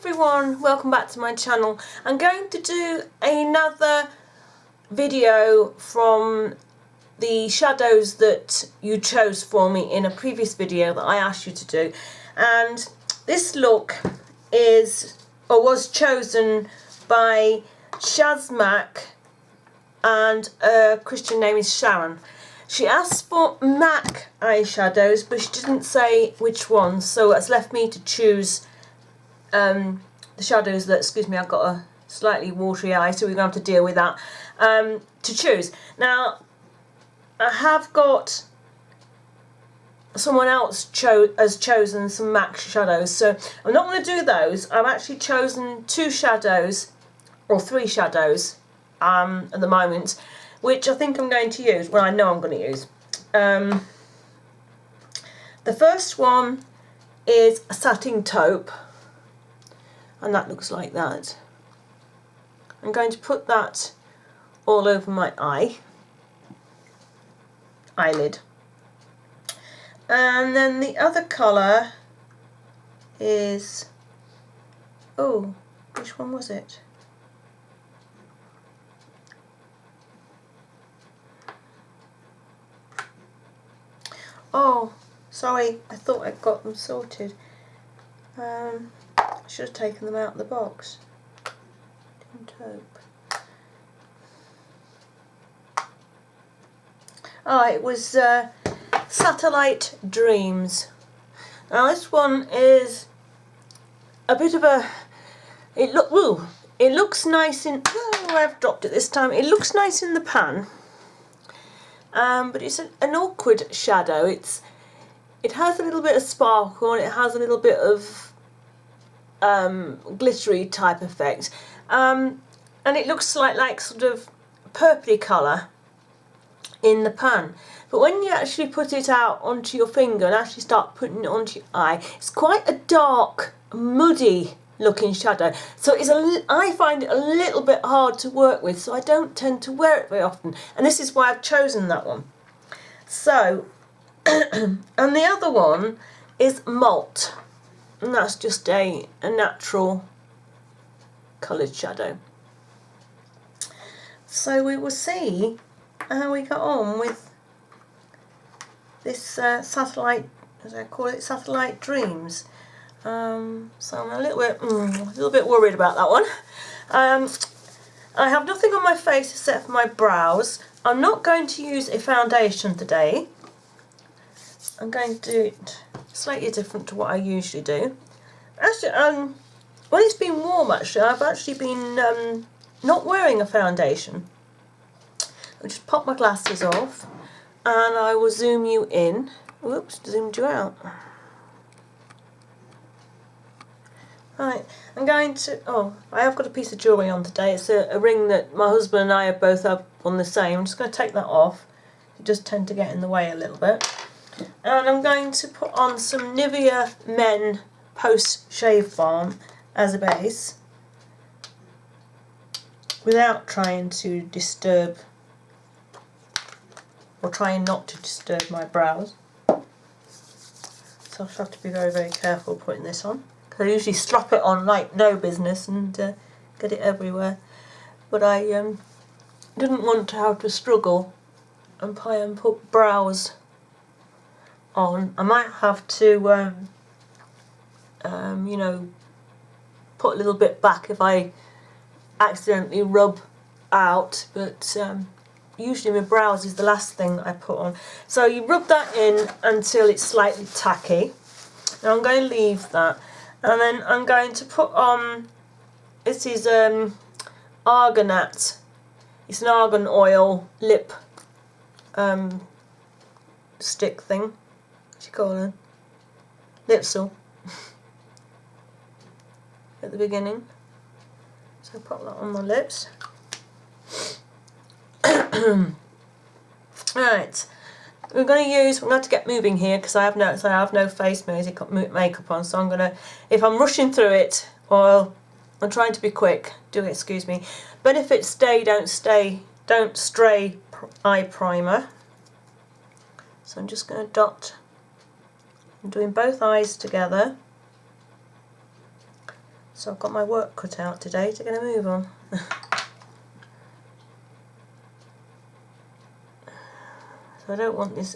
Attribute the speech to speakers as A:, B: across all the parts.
A: everyone, welcome back to my channel. I'm going to do another video from the shadows that you chose for me in a previous video that I asked you to do, and this look was chosen by Shazmac, and her Christian name is Sharon. She asked for MAC eyeshadows, but she didn't say which ones, so it's left me to choose the shadows that, excuse me, I've got a slightly watery eye, so we're going to have to deal with that, to choose. Now, I have got someone else has chosen some MAC shadows, so I'm not going to do those. I've actually chosen two shadows, or three shadows at the moment, which I think I'm going to use, well, I know I'm going to use. The first one is a satin taupe, and that looks like that. I'm going to put that all over my eyelid. And then the other colour is, oh, which one was it? Oh, sorry, I thought I'd got them sorted. I should have taken them out of the box. Taupe. Oh, it was Satellite Dreams. Now this one is a bit of a, it looks nice in, oh, I've dropped it this time. It looks nice in the pan, but it's an awkward shadow. It has a little bit of sparkle, and it has a little bit of glittery type effect, and it looks like sort of purpley colour in the pan, but when you actually put it out onto your finger and actually start putting it onto your eye, it's quite a dark, muddy looking shadow, so I find it a little bit hard to work with, so I don't tend to wear it very often, and this is why I've chosen that one. So and the other one is Malt, and that's just a natural coloured shadow. So we will see how we got on with this satellite, as I call it, Satellite Dreams. So I'm a little bit worried about that one. I have nothing on my face except for my brows. I'm not going to use a foundation today. I'm going to do it slightly different to what I usually do. Actually, when it's been warm, actually, I've actually been not wearing a foundation. I'll just pop my glasses off, and I will zoom you in. Whoops, zoomed you out. Right, I'm going to, I have got a piece of jewellery on today. It's a ring that my husband and I have both have on the same. I'm just going to take that off. It does tend to get in the way a little bit. And I'm going to put on some Nivea Men Post Shave Balm as a base, without trying to disturb, or trying not to disturb, my brows. So I'll have to be very, very careful putting this on, because I usually strap it on like no business and get it everywhere. But I didn't want to have to struggle and put brows on. I might have to, you know, put a little bit back if I accidentally rub out, but usually my brows is the last thing I put on. So you rub that in until it's slightly tacky. Now I'm going to leave that, and then I'm going to put on, this is Argonat. It's an argan oil lip stick thing. What do you call it? Lipsil. At the beginning. So pop that on my lips. Right, we're going to get moving here, because I have no face makeup on, so I'm going to, if I'm rushing through it, or I'm trying to be quick, excuse me. Benefit Stay Don't Stray eye primer. So I'm just going to dot, I'm doing both eyes together. So I've got my work cut out today to get a move on. So I don't want this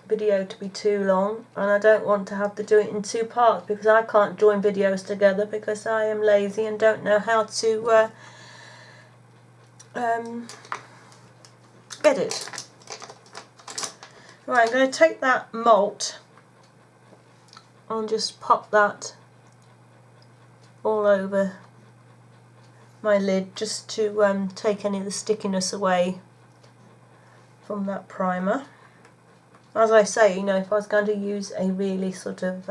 A: video to be too long, and I don't want to have to do it in 2 parts because I can't join videos together because I am lazy and don't know how to edit. Right, I'm going to take that malt and just pop that all over my lid just to take any of the stickiness away from that primer. As I say, you know, if I was going to use a really sort of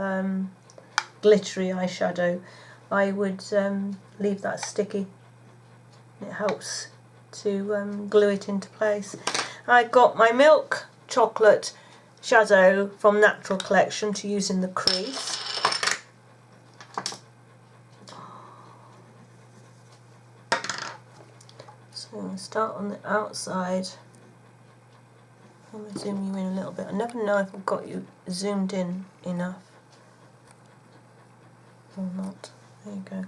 A: glittery eyeshadow, I would leave that sticky. It helps to glue it into place. I got my milk chocolate shadow from Natural Collection to use in the crease. So I'll start on the outside. I'm going to zoom you in a little bit. I never know if I've got you zoomed in enough or not. There you go.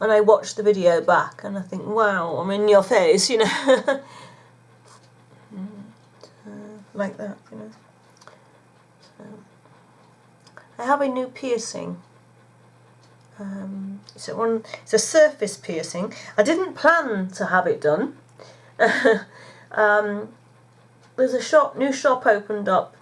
A: And I watch the video back and I think, wow, I'm in your face, you know. Like that, you know. So, I have a new piercing. It's a surface piercing. I didn't plan to have it done. There's a new shop opened up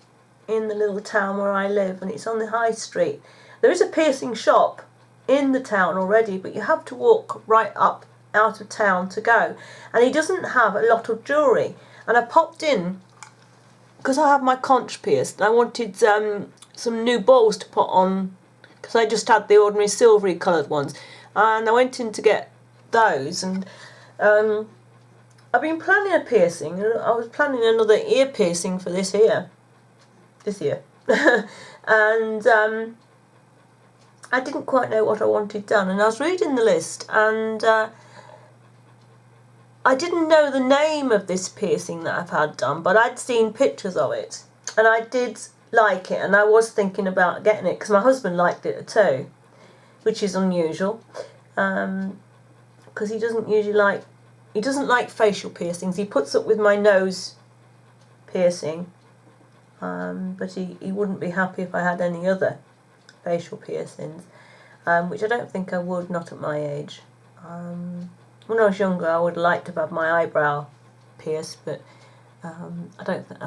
A: in the little town where I live, and it's on the high street. There is a piercing shop in the town already, but you have to walk right up out of town to go. And he doesn't have a lot of jewellery. And I popped in, because I have my conch pierced, and I wanted some new balls to put on, because I just had the ordinary silvery coloured ones. And I went in to get those, and I've been planning a piercing. I was planning another ear piercing for this ear. And I didn't quite know what I wanted done, and I was reading the list, and I didn't know the name of this piercing that I've had done, but I'd seen pictures of it, and I did like it, and I was thinking about getting it because my husband liked it too, which is unusual, because he doesn't like facial piercings. He puts up with my nose piercing, but he wouldn't be happy if I had any other facial piercings, which I don't think I would, not at my age. When I was younger, I would like to have my eyebrow pierced, but I don't think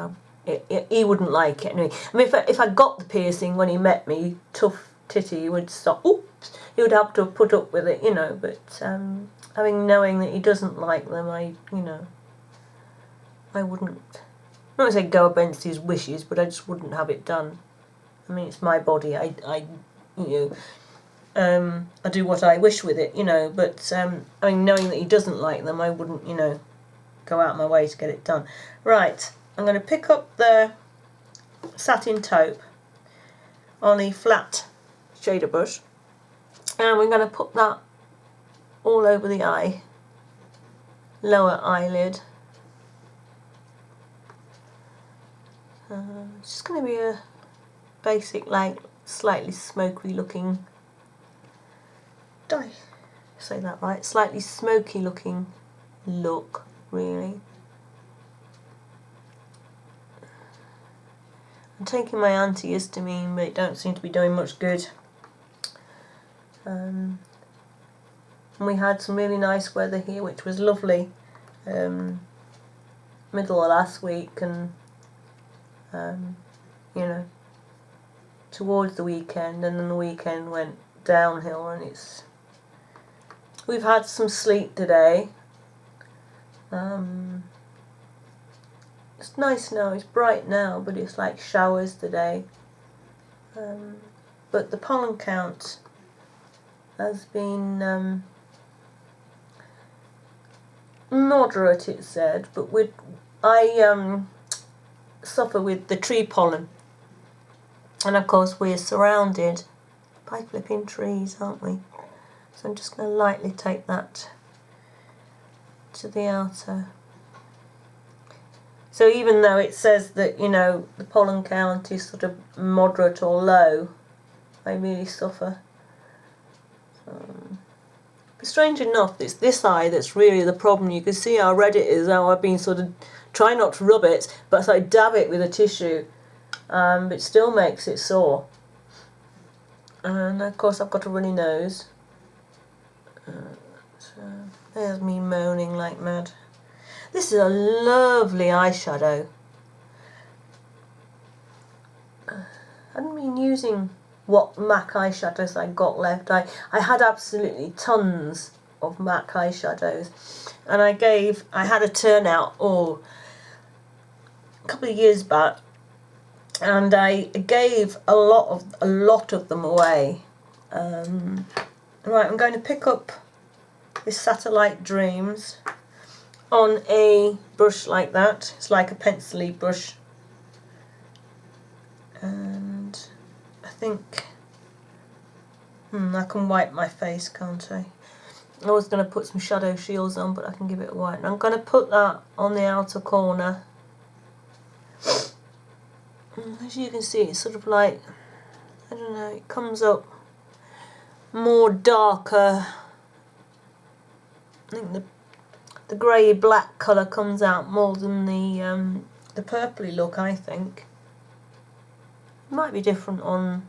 A: he wouldn't like it anyway. I mean, if I got the piercing when he met me, tough titty, he would stop. Oops, he would have to put up with it, you know. But knowing that he doesn't like them, I wouldn't. I'm not saying go against his wishes, but I just wouldn't have it done. I mean, it's my body. I do what I wish with it, you know. But I mean, knowing that he doesn't like them, I wouldn't, you know, go out of my way to get it done. Right, I'm going to pick up the satin taupe on a flat shader brush, and we're going to put that all over the eye, lower eyelid. It's just going to be a basic, like, slightly smoky looking, did I say that right? Slightly smoky looking look, really. I'm taking my antihistamine, but it don't seem to be doing much good. And we had some really nice weather here, which was lovely, middle of last week, and you know, towards the weekend, and then the weekend went downhill, and we've had some sleet today. It's nice now, it's bright now, but it's like showers today. But the pollen count has been moderate, it said, but I suffer with the tree pollen, and of course we're surrounded by flipping trees, aren't we? So I'm just going to lightly take that to the outer. So even though it says that, you know, the pollen count is sort of moderate or low, I really suffer. But strange enough, it's this eye that's really the problem. You can see how red it is, how I've been sort of trying not to rub it, but as I dab it with a tissue, it still makes it sore. And of course I've got a runny nose. So there's me moaning like mad. This is a lovely eyeshadow. I hadn't been using what MAC eyeshadows I got left. I had absolutely tons of MAC eyeshadows, and I had a turnout a couple of years back, and I gave a lot of them away. Right, I'm going to pick up this Satellite Dreams on a brush like that. It's like a pencil-y brush, and I think I can wipe my face, can't I? I was going to put some shadow shields on, but I can give it a wipe. And I'm going to put that on the outer corner. And as you can see, it's sort of like, I don't know, it comes up more darker. I think the grey black colour comes out more than the purpley look, I think. It might be different on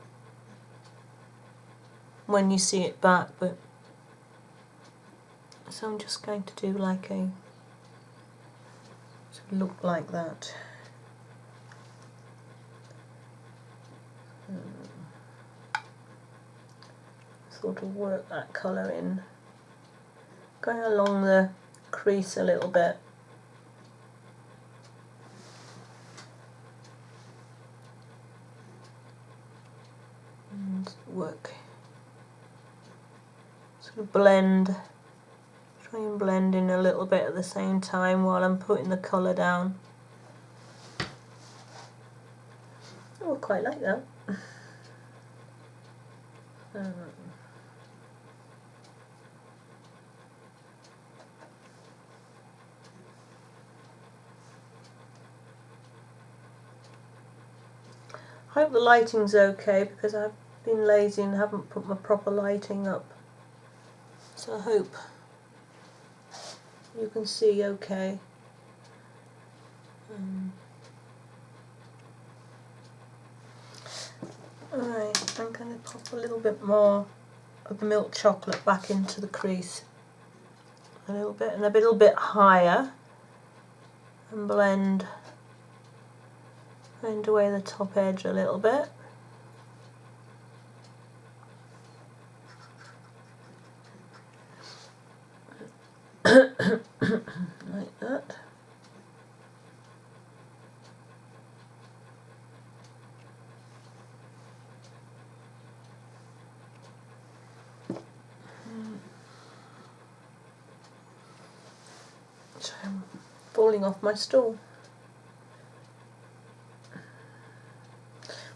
A: when you see it back, but so I'm just going to do like a look like that. Sort of work that colour in, going along the crease a little bit. And work, sort of blend, try and blend in a little bit at the same time while I'm putting the colour down. Oh, I quite like that. I hope the lighting's okay, because I've been lazy and haven't put my proper lighting up. So I hope you can see okay. Alright, I'm going to pop a little bit more of the milk chocolate back into the crease. A little bit, and a little bit higher. And blend away the top edge a little bit. Like that. So I'm falling off my stool.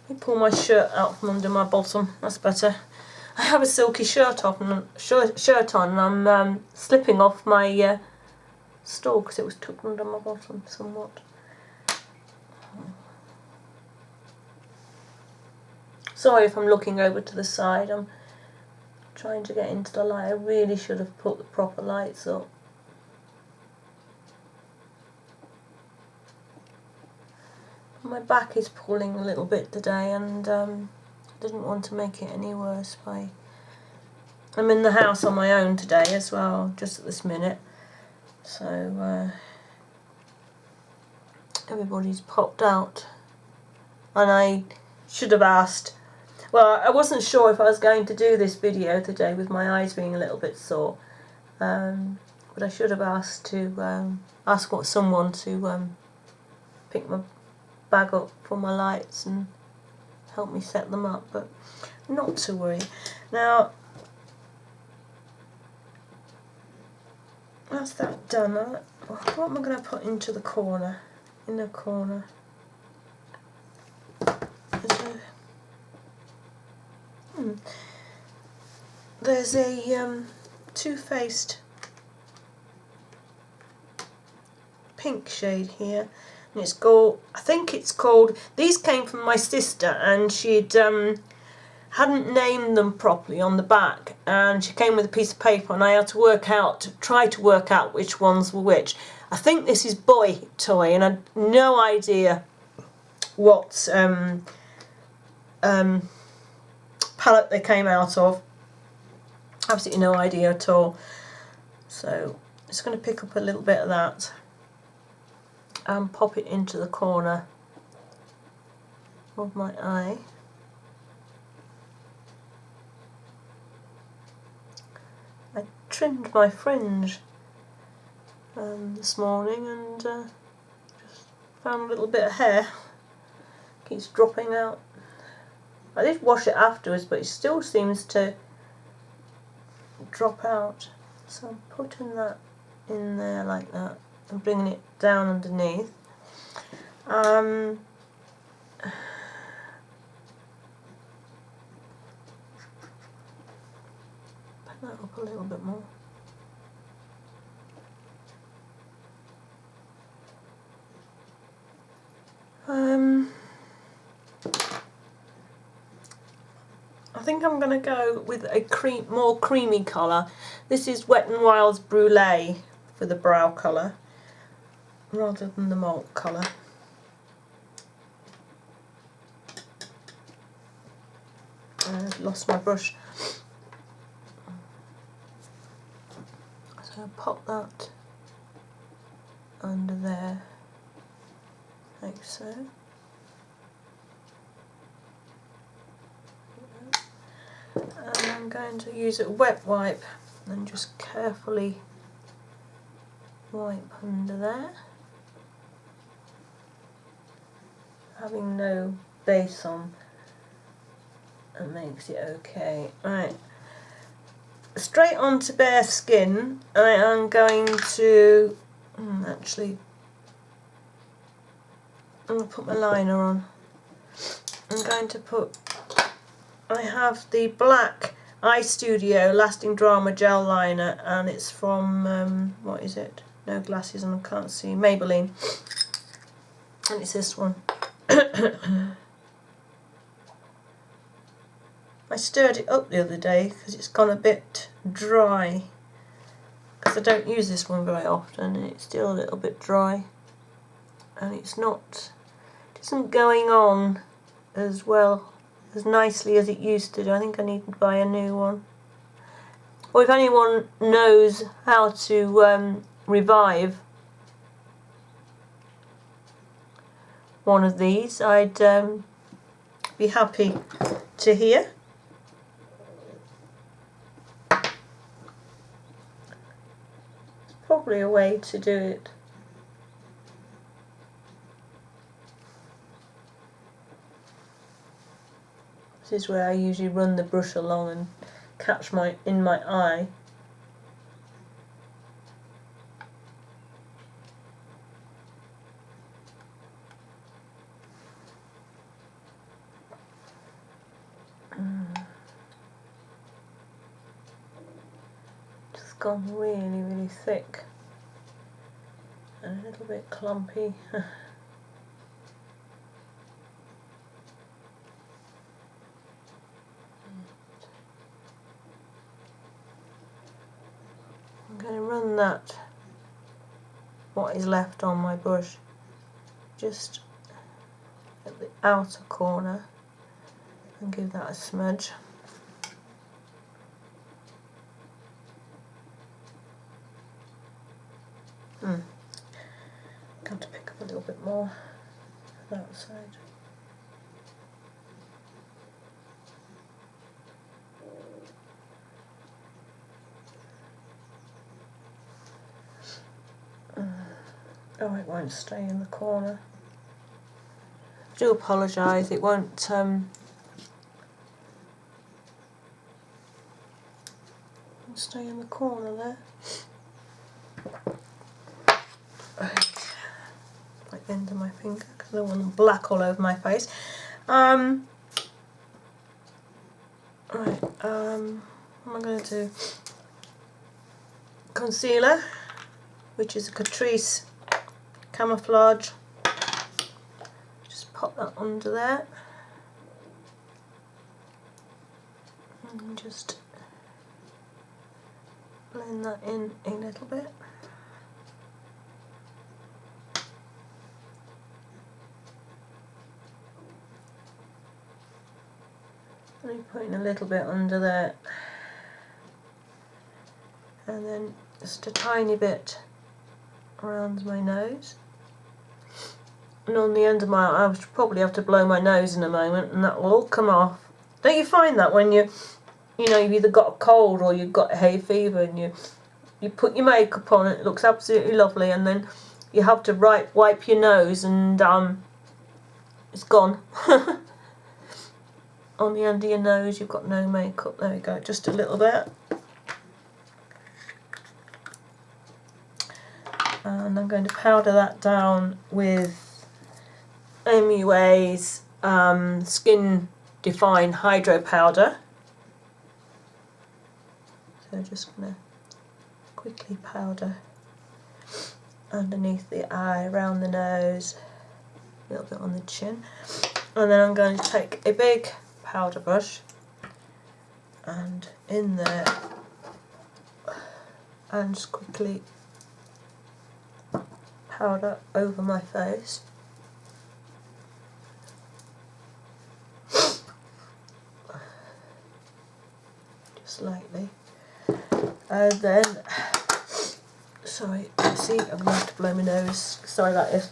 A: Let me pull my shirt out from under my bottom, that's better. I have a silky shirt on and I'm slipping off my stool because it was tucked under my bottom somewhat. Sorry if I'm looking over to the side, I'm trying to get into the light. I really should have put the proper lights up. My back is pulling a little bit today, and didn't want to make it any worse by... I'm in the house on my own today as well, just at this minute. So everybody's popped out, and I should have asked. Well, I wasn't sure if I was going to do this video today with my eyes being a little bit sore, but I should have asked to someone to pick my bag up for my lights and help me set them up, but not to worry. Now that's that done. What am I going to put into the corner? In the corner, there's a Too Faced pink shade here. And it's called, I think it's called, these came from my sister, and she'd hadn't named them properly on the back, and she came with a piece of paper and I had to try to work out which ones were which. I think this is boy toy, and I had no idea what palette they came out of. Absolutely no idea at all. So I'm just going to pick up a little bit of that and pop it into the corner of my eye. I trimmed my fringe this morning and just found a little bit of hair. Keeps dropping out. I did wash it afterwards, but it still seems to drop out. So I'm putting that in there like that and bringing it down underneath. Put that up a little bit more. I think I'm going to go with a more creamy colour. This is Wet n Wild's Brulee for the brow colour, rather than the malt colour. I've lost my brush. So I'll pop that under there, like so. And I'm going to use a wet wipe and just carefully wipe under there, having no base on. That makes it okay. Right, straight onto bare skin. I am going to actually, I'm going to put my liner on. I'm going to put, I have the black Eye Studio Lasting Drama Gel Liner, and it's from, what is it? No glasses and I can't see. Maybelline. And it's this one. I stirred it up the other day because it's gone a bit dry. Because I don't use this one very often, and it's still a little bit dry. And it isn't going on as well, as nicely as it used to do. I think I need to buy a new one. Or if anyone knows how to revive one of these, I'd be happy to hear. It's probably a way to do it. This is where I usually run the brush along and catch in my eye. Just gone really, really thick and a little bit clumpy. I'm going to run that, what is left on my brush, just at the outer corner and give that a smudge. Got to pick up a little bit more that side. Oh, it won't stay in the corner. I do apologise, it won't stay in the corner there. Right. Like the end of my finger, because I don't want them black all over my face. Right, what am I going to do? Concealer, which is a Catrice Camouflage. Just pop that under there. And just blend that in a little bit. Only putting a little bit under there, and then just a tiny bit around my nose. And on the end of my, I'll probably have to blow my nose in a moment, and that will all come off. Don't you find that when you know, you've either got a cold or you've got hay fever, and you put your makeup on, it looks absolutely lovely, and then you have to wipe your nose, and it's gone. On the end of your nose, you've got no makeup. There we go, just a little bit. And I'm going to powder that down with MUA's Skin Define Hydro Powder. So I'm just going to quickly powder underneath the eye, around the nose, a little bit on the chin. And then I'm going to take a big powder brush and in there and just quickly powder over my face. Just lightly. And then, sorry, see, I'm going to have to blow my nose. Sorry about this.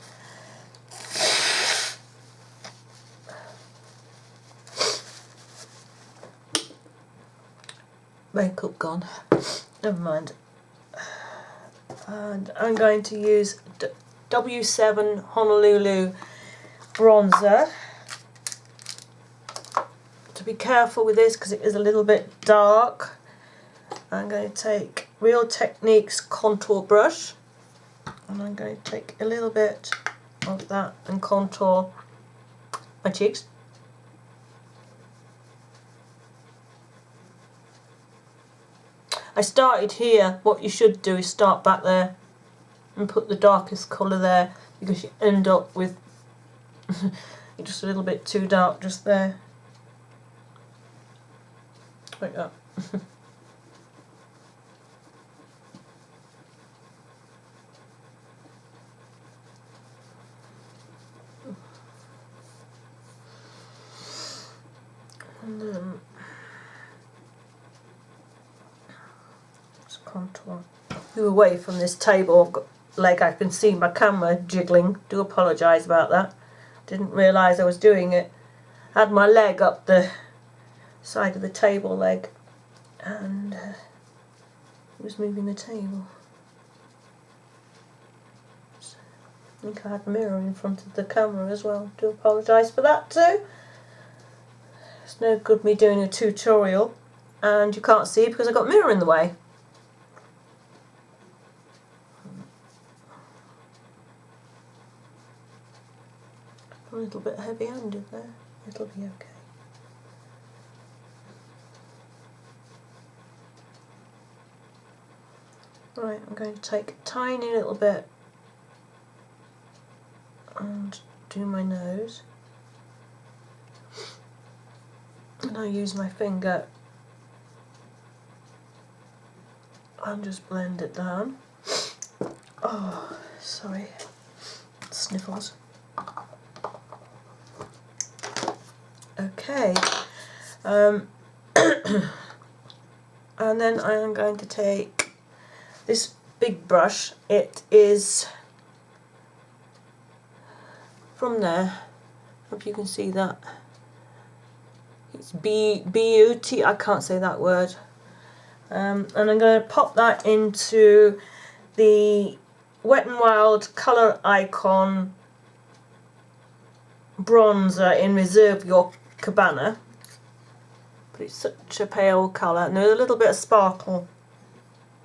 A: Makeup gone. Never mind. And I'm going to use W7 Honolulu bronzer. To be careful with this because it is a little bit dark. I'm going to take Real Techniques contour brush, and I'm going to take a little bit of that and contour my cheeks. I started here. What you should do is start back there and put the darkest colour there, because you end up with just a little bit too dark just there. Like that. And then just contour. Move away from this table. I've got leg, I can see my camera jiggling. Do apologise about that. Didn't realise I was doing it. Had my leg up the side of the table leg, and was moving the table. So, I think I had the mirror in front of the camera as well. Do apologise for that too. It's no good me doing a tutorial and you can't see because I've got a mirror in the way. A little bit heavy-handed there. It'll be okay. Right, I'm going to take a tiny little bit and do my nose. And I use my finger and just blend it down. Oh, sorry. Sniffles. Okay. And then I am going to take this big brush. It is from there. Hope you can see that. It's beauty. I can't say that word. And I'm going to pop that into the Wet n Wild Colour Icon bronzer in Reserve Your Cabana. But it's such a pale colour, and there's a little bit of sparkle.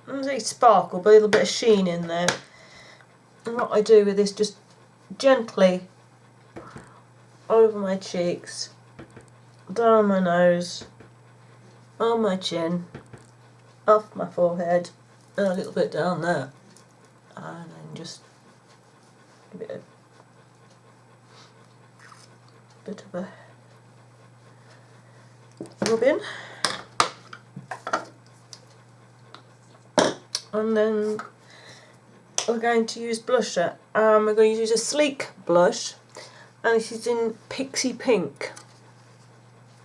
A: I don't say sparkle, but a little bit of sheen in there. And what I do with this, just gently over my cheeks, down my nose, on my chin, off my forehead, and a little bit down there. And then just a bit of a rub in. And then we're going to use blusher. We're going to use a sleek blush, and this is in Pixie Pink.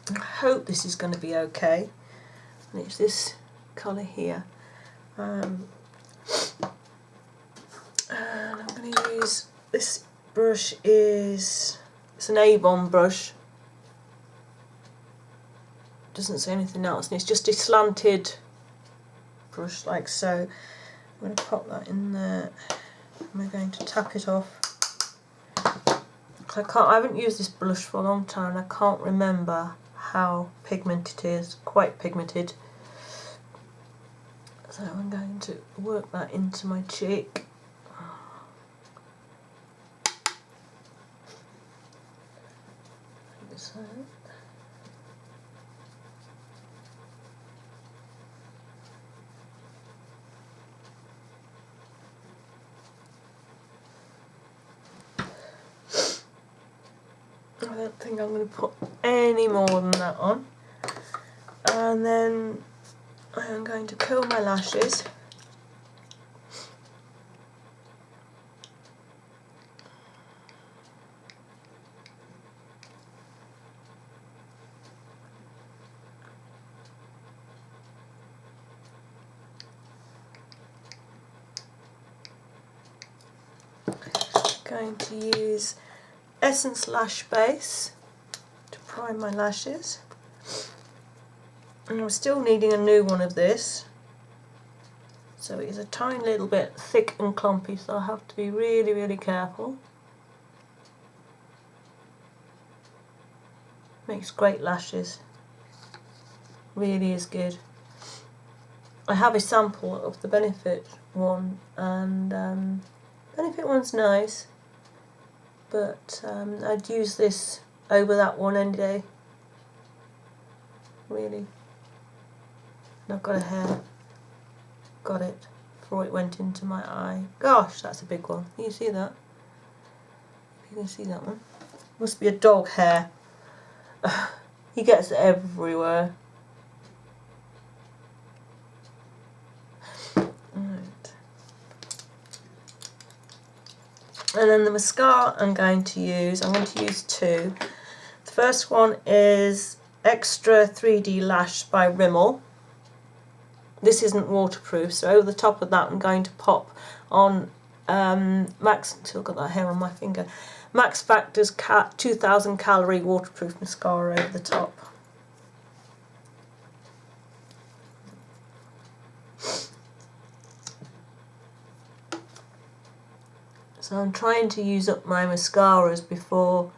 A: I hope this is going to be okay. And it's this colour here. And I'm going to use, this brush it's an Avon brush. Doesn't say anything else, and it's just a slanted brush like so. I'm going to pop that in there, and we're going to tap it off. I haven't used this blush for a long time, and I can't remember how pigmented it is. Quite pigmented. So I'm going to work that into my cheek. Like so. I don't think I'm going to put any more than that on. And then I am going to curl my lashes. Going to use Essence Lash Base to prime my lashes, and I'm still needing a new one of this, so it is a tiny little bit thick and clumpy, so I have to be really careful. Makes great lashes, really is good. I have a sample of the Benefit one, and Benefit one's nice, but I'd use this over that one any day. Really. And I've got a hair. Got it before it went into my eye. Gosh, that's a big one. Can you see that? You can see that one. Must be a dog hair. He gets it everywhere. And then the mascara I'm going to use two. The first one is Extra 3D Lash by Rimmel. This isn't waterproof, so over the top of that I'm going to pop on still got that hair on my finger, Max Factor's 2000 calorie waterproof mascara over the top. So I'm trying to use up my mascaras before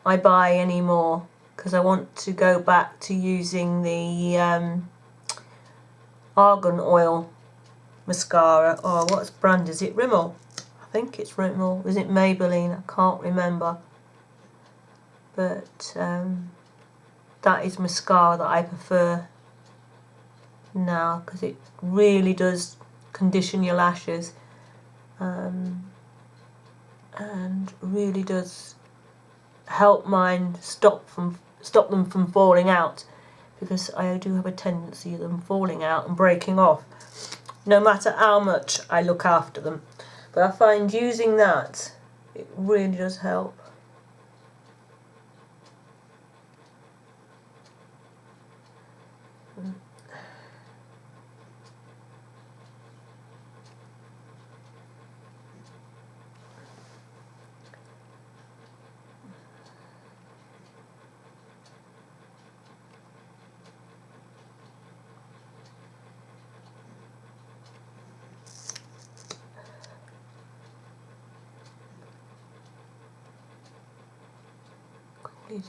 A: I buy any more, because I want to go back to using the argan oil mascara. Oh, what brand is it? Rimmel? I think it's Rimmel. Is it Maybelline? I can't remember. But that is mascara that I prefer now, because it really does condition your lashes. And really does help mine stop them from falling out, because I do have a tendency of them falling out and breaking off, no matter how much I look after them. But I find using that, it really does help.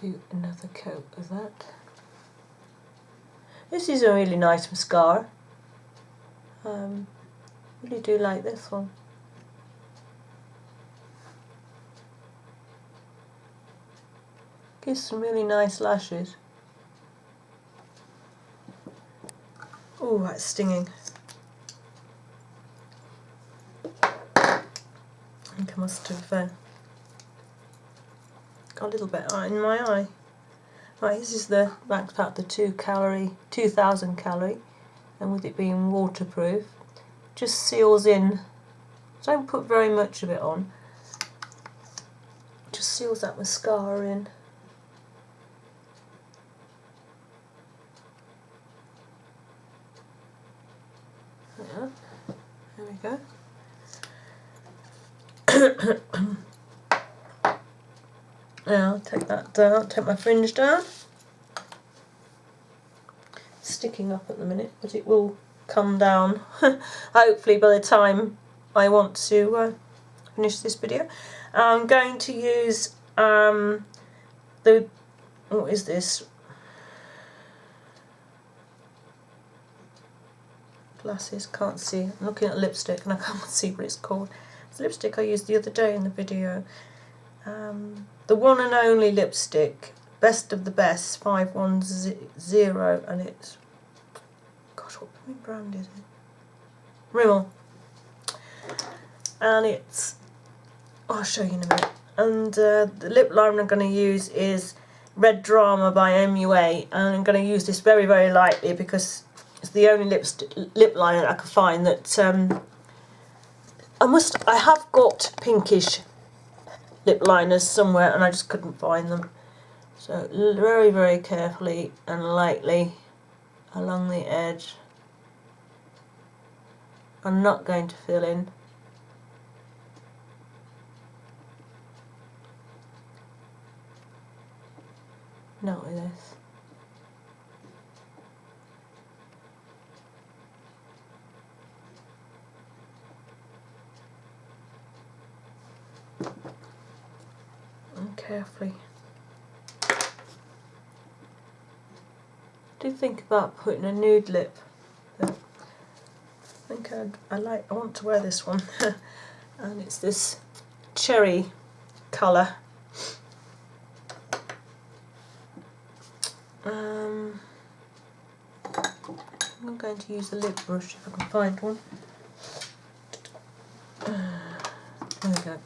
A: Do another coat of that. This is a really nice mascara. Really do like this one. Gives some really nice lashes. Oh, that's stinging. I think I must have got a little bit in my eye. Right, this is the Max Factor 2000 calorie, and with it being waterproof, just seals in. Don't put very much of it on. Just seals that mascara in. Yeah, there we go. Now I'll take that down, take my fringe down. It's sticking up at the minute, but it will come down hopefully by the time I want to finish this video. I'm going to use the, what is this? Glasses, can't see. I'm looking at lipstick and I can't see what it's called. It's lipstick I used the other day in the video. The one and only lipstick, Best of the Best 510, and it's, gosh, what brand is it? Rimmel. And it's, I'll show you in a minute. And the lip liner I'm going to use is Red Drama by MUA, and I'm going to use this very, very lightly because it's the only lip liner that I can find that I have got pinkish lip liners somewhere and I just couldn't find them. So very, very carefully and lightly along the edge. I'm not going to fill in. Not with this. And carefully. I do think about putting a nude lip. But I think I want to wear this one, and it's this cherry colour. I'm going to use a lip brush if I can find one. There we go.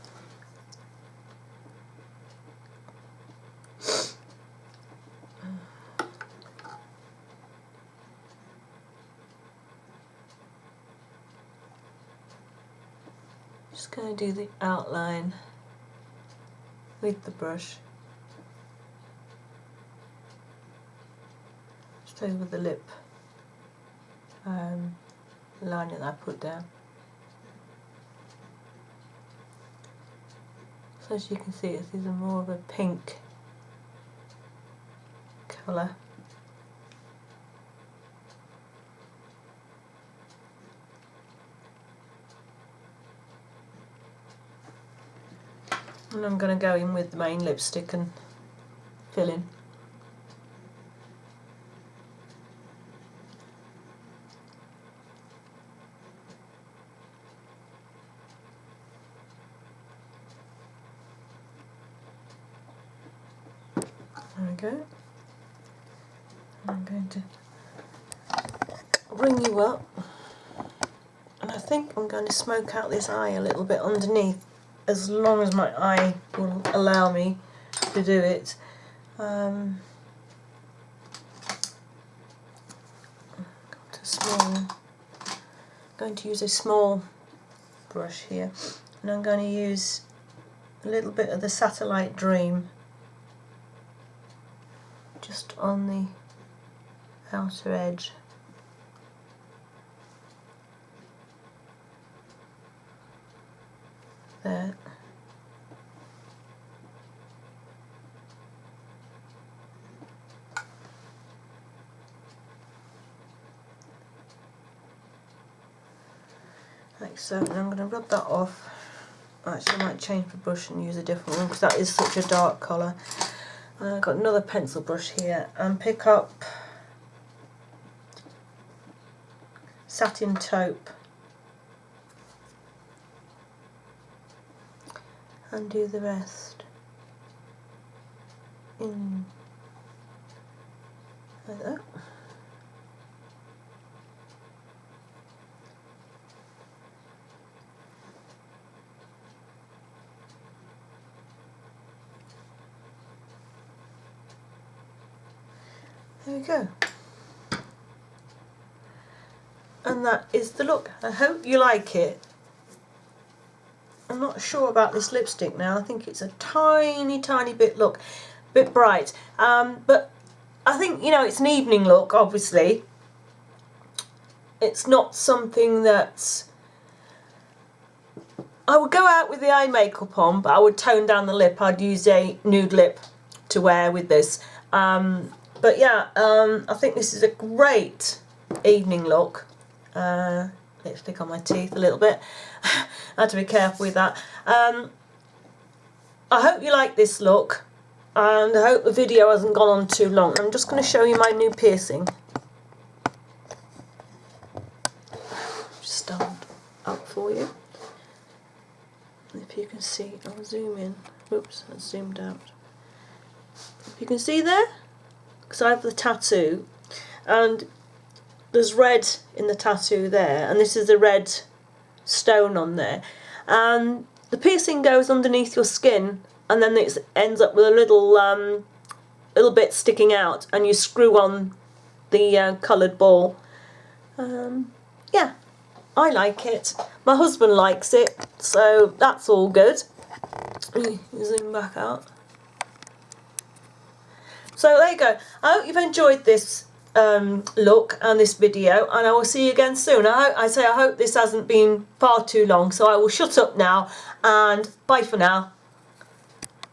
A: Just going to do the outline with the brush. Just over the lip liner that I put down. So as you can see, this is more of a pink colour. And I'm going to go in with the main lipstick and fill in. There we go. I'm going to bring you up, and I think I'm going to smoke out this eye a little bit underneath, as long as my eye will allow me to do it. I'm going to use a small brush here, and I'm going to use a little bit of the Satellite Dream just on the outer edge. There. Like so, and I'm going to rub that off. Actually, I might change the brush and use a different one because that is such a dark colour. I've got another pencil brush here, and pick up Satin Taupe and do the rest in like that. There we go. And that is the look. I hope you like it. I'm not sure about this lipstick now. I think it's a tiny bit bright. But I think, you know, it's an evening look, obviously. It's not something that I would go out with the eye makeup on, but I would tone down the lip. I'd use a nude lip to wear with this. But yeah, I think this is a great evening look. Lipstick on my teeth a little bit. I had to be careful with that. I hope you like this look, and I hope the video hasn't gone on too long. I'm just going to show you my new piercing. Just stand up for you. If you can see, I'll zoom in. Whoops, I zoomed out. If you can see there, because I have the tattoo, and there's red in the tattoo there, and this is the red stone on there, and the piercing goes underneath your skin, and then it ends up with a little bit sticking out, and you screw on the coloured ball. Yeah, I like it. My husband likes it, so that's all good. Zoom back out. So there you go. I hope you've enjoyed this look and this video, and I will see you again soon. I hope this hasn't been far too long, so I will shut up now, and bye for now.